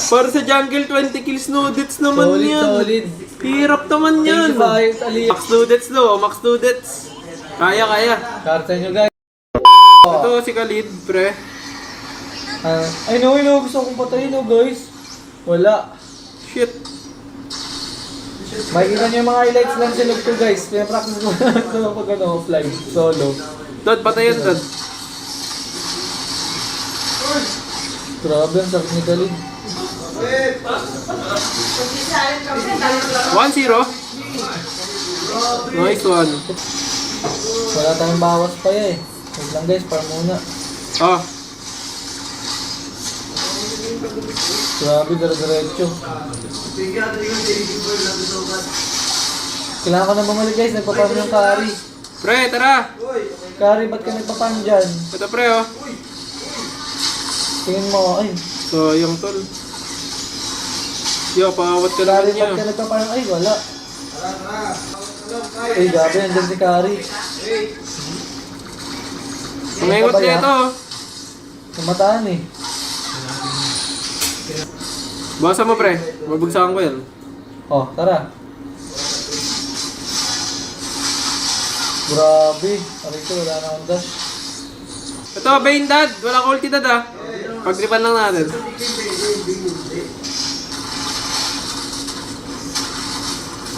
Para sa jungle, 20 kills no deaths naman Solid, yan. solid. Hirap naman yan. Max 2 deaths no, max 2 deaths. Kaya, kaya. Karta nyo guys. Ito si Khalid, pre. Ay no, gusto kong patayin no guys. Wala. Shit. Makikita nyo yung mga highlights lang sa log ko guys. Pinapractice ko na ito pag offline, solo. Dad, patayan, Dad. Grabe ang sakit ni Khalid. 1-0. Nice one. Wala tayong bawas pa eh. Wait lang guys, para muna. Ah, Grabe, dire-diretso. Kailangan ko na bumalik guys, nagpaparm yung carry. pre, tara. Carry, ba't ka nagpaparm dyan? Ito, pre, oh. Tingin mo, ay. So, yung tol. Yo, paawat ka Carry, naman niya. ba't ka nagpaparm? Ay, wala. Ay, gabi, andyan si carry. Umengot niya ito. Namataan eh. Basa mo, pre. Mabagsakan ko yan. Oh, tara. Grabe. Aray ko, wala na akong dash. Ito, Bane, Dad. Wala ka ulti, Dad, ah. Pagtripan lang natin.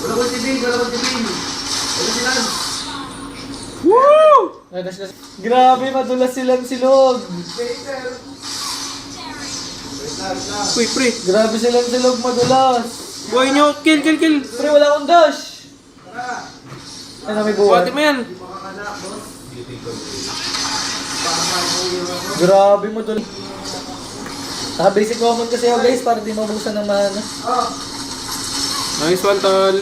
Wala ko si Bing, wala ko si Bing. Wala si Lance. Woo! Ay, dash. Grabe, madulas silang silog. Uy, pre. Grabe silang silog, madulas. Buhay nyo. Kill, kill, kill. Pre, wala akong dash. Ay, na may buhay. Buhati mo yan. Grabe, madulas. Naka-basic common kasi ako guys, para di mabusan ng mana. Nice one, tol.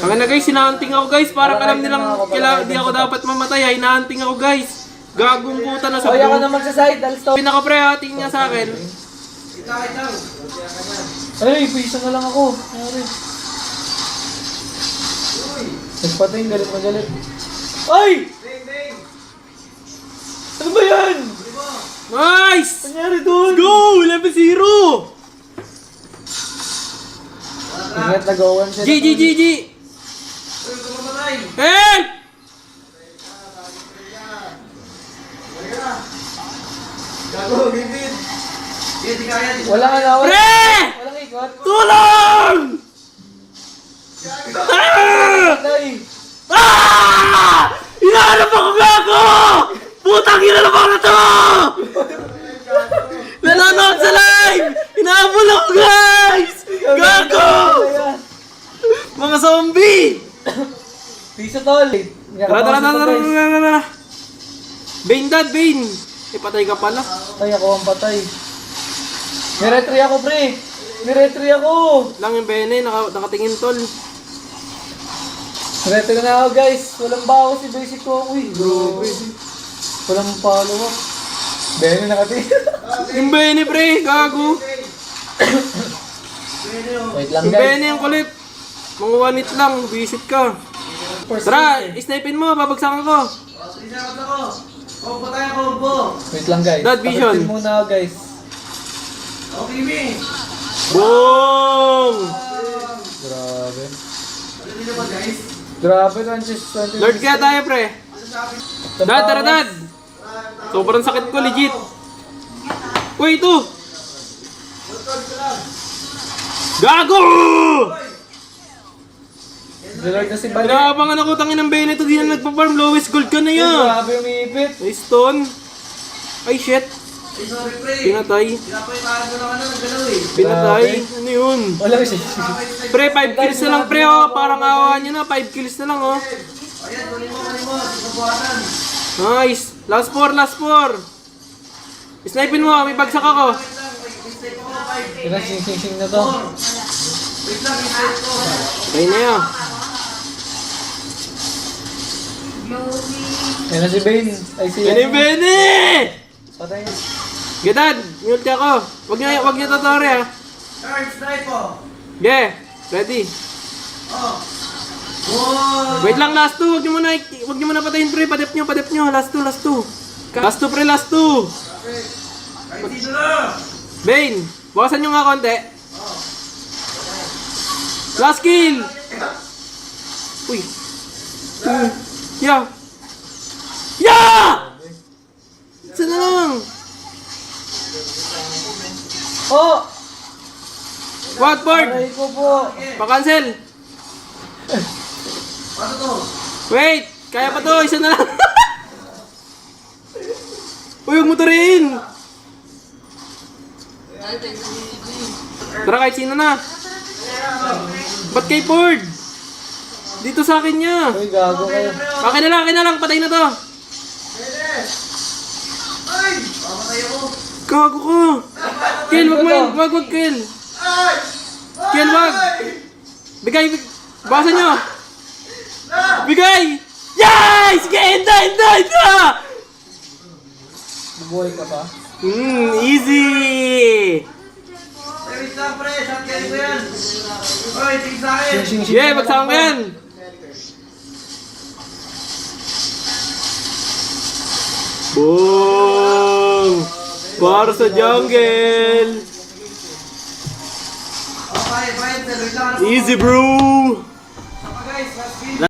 Ang na guys, hinahunting ako guys. Parang alam nilang kailangan di ako dapat mamatay. Ay, hinahunting ako guys. Gagong puta na sa Kaya ka blue. naman sa side, alas to. Pinaka pre, hating niya sa akin. Ay, pisa na lang ako. Ay. Nagpatay, galit na galit. Ay! Ano ba yan? Nice! Nangyari doon? Go! Level 0! Ingat, nag-awan siya. G! Help! Gago, Bibin. Hindi kaya. Wala ka na. Pre! Walang ikot. Tulong! Ay! Ah! Hinahanap ako, gago! Putang ina na mga to! Nanonood sa live! Hinahabol ako, guys! Gago! Mga zombie! Piso tol. Tara. Bane, Dad, Bane! Patay ka pala. Ay, ako ang patay. Niretry ako, pre. Niretry ako. Lang yung Bene, nakatingin tol. Niretry na ako, guys. Walang bawas si basic ko. Uy, bro. Walang follow-up. Bene nakatingin. Yung Bene, pre, gago. Wait lang, Yung guys. Bene yung kulit. Mga one hit lang, visit ka. Tara, snipin mo, babagsakan ko. Sinakot ako. Combo tayo, combo. Wait lang, guys. Dad, vision. Tapatin muna ako, guys. Okay, Bing. Boom! Grabe. Ano din naman, guys? Grabe, 20. Lord kaya tayo, pre. Dad, tara, Dad. Sobrang sakit ko, legit. Uy, ito. Gago! Lord na si Bali. Pinakapangan ako, tangin ng Bene ito. Di na nagpa-farm, lowest gold ka na yan. Grabe, umipit. Ay, stone. Ay, shit. Ay, sorry, pre. Pinatay. Pinapaitaan mo naman ang galaw eh. Pinatay. Ano yun? Wala siya. Pre, 5 kills na lang, pre, oh. Parang awa nyo na. 5 kills na lang, oh. Ayan, kunin mo. Sinubuhatan. Nice. Last 4. Snipin mo, may bagsak ako. Mistake ko, 5. Ilang sing na to. Wait lang, mistake ko. Ayun na yan. Yan na si Bane. Ay, si Bene! Patay. Gedad, mute ako. Wag niyo tutori, ah. Turn, snipe po. Yeah, ready. Oh. Wow. Wait lang, last 2. Wag niyo muna patayin, pre. Padep niyo. Last 2. Last 2, pre, last 2. Kahit sino na. Bane, Bawasan nyo nga konti. Last kill! Uy. Yeah! Yeah! Isa na lang! Oh! Watford! Aray ko po. Pa-cancel! Paano to? Wait! Kaya pa to! Isa na lang! Uy, huwag mo to rin! Tara, kahit sino na! Ba't kay Ford? Dito sa akin niya! Uy, gago kayo. Akin na lang! Patay na to! Ay! Pamatay ako. Gago ko! Kill, wag mo yun! Wag, kill! Ay! Kill, wag! Bigay! Bawasan nyo! Bigay! Yay! Sige, enda! Buhay ka pa. Easy! Ay, wait lang, pre. Shot carry ko yan. Oy, tingin sa akin. Sing-sing-sing. Yeah, magsama mo yan! Boom! Para sa jungle! Okay, fine. Wait lang. Easy, bro!